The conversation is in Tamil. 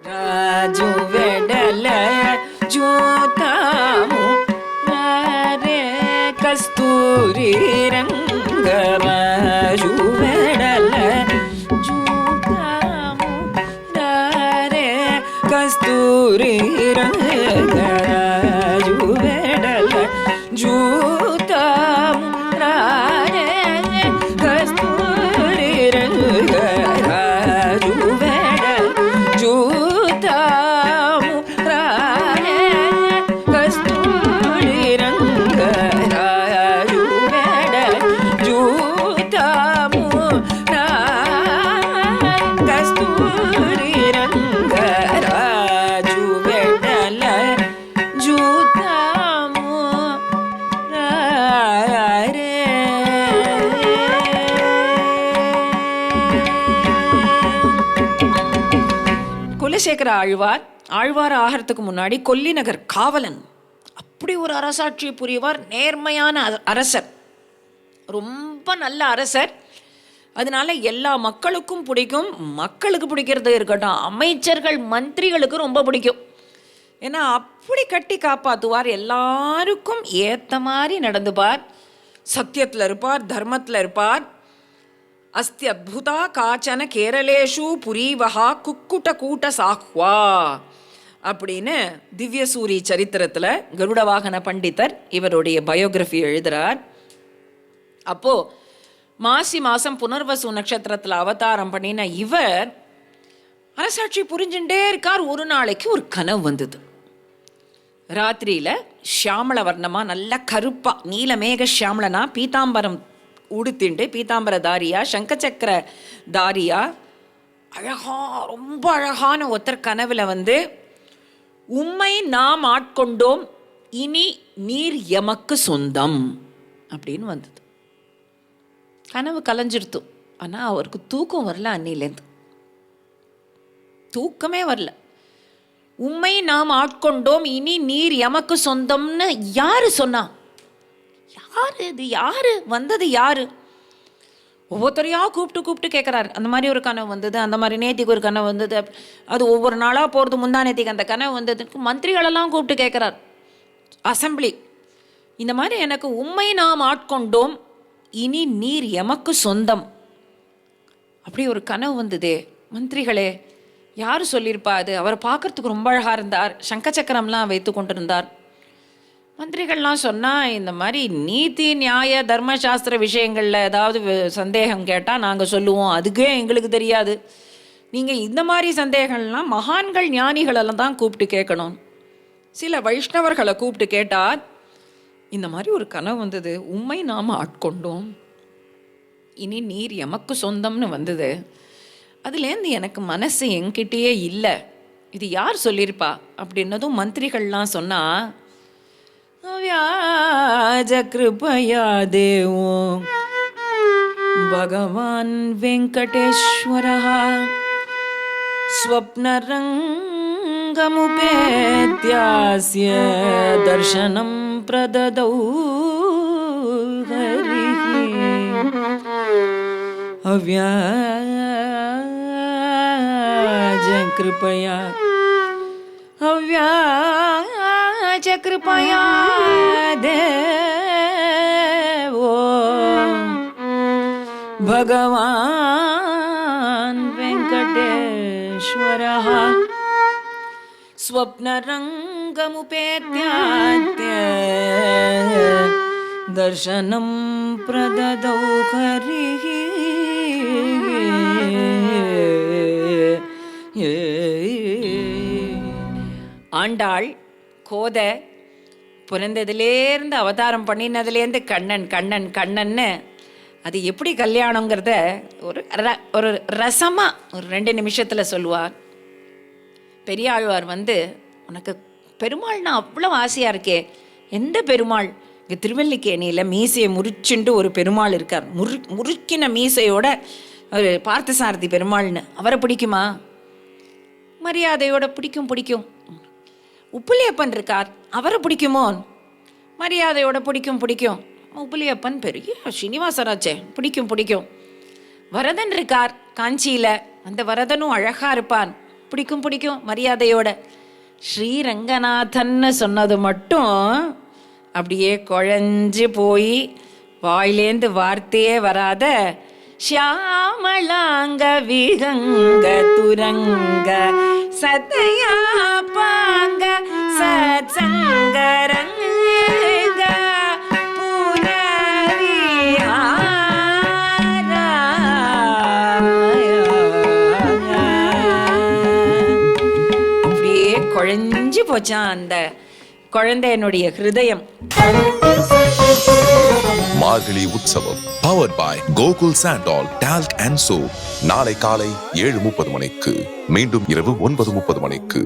ರಾಜು ವೆಡಲ ಜೂತಾಮು ರೇ ಕಸ್ತೂರಿ ರಂಗ ರಾಜು ವೆಡಲ ಜೂತಾಮು ರೇ ಕಸ್ತೂರಿ ರಂಗ ರಾಜು ವೆಡಲ ಜೂತಾಮು ರೇ ಕಸ್ತೂರಿ ರಂಗ ರಾಜು ವೆಡಲ ಜೂತಾಮು ರೇ ಕಸ್ತೂರಿ ರಂಗ ರಾಜು ವೆಡಲ ಜೂತಾಮು ರೇ ಕಸ್ತೂರಿ ರಂಗ ರಾಜು ವೆಡಲ ಜೂತಾಮು ರೇ. குலசேகர ஆழ்வார் ஆகிறதுக்கு முன்னாடி கொல்லிநகர் காவலன், அப்படி ஒரு அரசாட்சி புரிவார். நேர்மையான அரசர், ரொம்ப நல்ல அரசர். அதனால எல்லா மக்களுக்கும் பிடிக்கும். மக்களுக்கு பிடிக்கிறது இருக்கட்டும், அமைச்சர்கள் மந்திரிகளுக்கு ரொம்ப பிடிக்கும். ஏன்னா அப்படி கட்டி காப்பாற்றுவார், எல்லாருக்கும் ஏற்ற மாதிரி நடந்துப்பார், சத்தியத்தில் இருப்பார், தர்மத்தில் இருப்பார். அஸ்தி அத்புதா காச்சன கேரளேஷு புரீவஹா குக்குட்ட கூட்ட சாஹ்வா அப்படின்னு திவ்யசூரி சரித்திரத்தில் கருட வாகன பண்டிதர் இவருடைய பயோகிராஃபி எழுதுகிறார். அப்போது மாசி மாதம் புனர்வசு நட்சத்திரத்தில் அவதாரம் பண்ணின இவர் அரசாட்சி புரிஞ்சுட்டே இருக்கார். ஒரு நாளைக்கு ஒரு கனவு வந்தது. ராத்திரியில் ஷியாமள வர்ணமாக நல்ல கருப்பாக நீலமேக ஷியாமளனா பீதாம்பரம் உடுத்திண்டு பீதாம்பர தாரியா சங்கச்சக்கர தாரியா அழகா ரொம்ப அழகான ஒருத்தர் கனவுல வந்து உம்மை நாம் ஆட்கொண்டோம் இனி நீர் எமக்கு சொந்தம் அப்படின்னு வந்தது. கனவு கலைஞ்சிடுத்து. ஆனால் அவருக்கு தூக்கம் வரல. அன்னிலேருந்து தூக்கமே வரல. உம்மை நாம் ஆட்கொண்டோம் இனி நீர் எமக்கு சொந்தம்னு யாரு சொன்னா? யாரு இது? யாரு வந்தது? யாரு? ஒவ்வொருத்தரையா கூப்பிட்டு கேட்குறாரு. அந்த மாதிரி ஒரு கனவு வந்தது, அந்த மாதிரி நேத்திக்கு ஒரு கனவு வந்தது, அது ஒவ்வொரு நாளாக போகிறது. முந்தா நேத்திக்கு அந்த கனவு வந்ததுக்கு மந்திரிகளெல்லாம் கூப்பிட்டு கேட்குறார். அசம்பிளி இந்த மாதிரி எனக்கு உம்மை நாம் ஆட்கொண்டோம் இனி நீர் எமக்கு சொந்தம் அப்படி ஒரு கனவு வந்ததே. மந்திரிகளே, யார் சொல்லியிருப்பா? அது அவரை பார்க்கறதுக்கு ரொம்ப அழகாக இருந்தார், சங்கச்சக்கரம்லாம் வைத்து கொண்டிருந்தார். மந்திரிகள்லாம் சொன்னால், இந்த மாதிரி நீதி நியாய தர்மசாஸ்திர விஷயங்களில் ஏதாவது சந்தேகம் கேட்டால் நாங்கள் சொல்லுவோம், அதுக்கே எங்களுக்கு தெரியாது. நீங்கள் இந்த மாதிரி சந்தேகங்கள்லாம் மகான்கள் ஞானிகளெல்லாம் தான் கூப்பிட்டு கேட்கணும். சில வைஷ்ணவர்களை கூப்பிட்டு கேட்டால், இந்த மாதிரி ஒரு கனவு வந்தது, உம்மை நாம் ஆட்கொண்டோம் இனி நீர் எமக்கு சொந்தம்னு வந்தது. அதுலேருந்து எனக்கு மனசு என்கிட்டயே இல்லை, இது யார் சொல்லியிருப்பா அப்படின்னதும் மந்திரிகள்லாம் சொன்னால், व्याज कृपया देवो भगवान वेंकटेश्वरः स्वप्नरंगमुपेत्यास्य दर्शनं प्रददौ हरिः अव्याज कृपया कृपया देवो भगवान वेंकटेश्वरः स्वप्नरंगमुपेत्याद्य दर्शनं प्रददौ हरिः. ஆண்டாள் கோதை பிறந்ததுலேருந்து அவதாரம் பண்ணினதுலேருந்து கண்ணன் கண்ணன் கண்ணன்னு அது எப்படி கல்யாணங்கிறத ஒரு ரசமாக ஒரு 2 நிமிஷத்தில் சொல்லுவார். பெரியாழ்வார் வந்து, உனக்கு பெருமாள்னா அவ்வளோ ஆசையாக இருக்கே, எந்த பெருமாள்? இங்கே திருவல்லிக்கேணியில் மீசையை முறிச்சுண்டு ஒரு பெருமாள் இருக்கார், முறுக்கின மீசையோட ஒரு பார்த்தசாரதி பெருமாள்னு. அவரை பிடிக்குமா? மரியாதையோட பிடிக்கும். உப்புலியப்பன் இருக்கார், அவரை பிடிக்குமோ? மரியாதையோட பிடிக்கும். உப்புலியப்பன் பெரிய ஸ்ரீனிவாசராச்சே, பிடிக்கும். வரதன் இருக்கார் காஞ்சியில், அந்த வரதனும் அழகாக இருப்பான், பிடிக்கும் பிடிக்கும் மரியாதையோட. ஸ்ரீரங்கநாதன்னு சொன்னது மட்டும் அப்படியே குழஞ்சு போய் வாயிலேந்து வார்த்தையே வராத ஷியாமளாங்க விகங்க துரங்க சதயா பாங்க சத்சங்கரங்க குழஞ்சு போச்சான் அந்த குழந்தையனுடைய ஹிருதயம். Margazhi Utsavam powered by Gokul sandal talc and soap. நாளை காலை 7:30 மணிக்கு, மீண்டும் இரவு 9:30 மணிக்கு.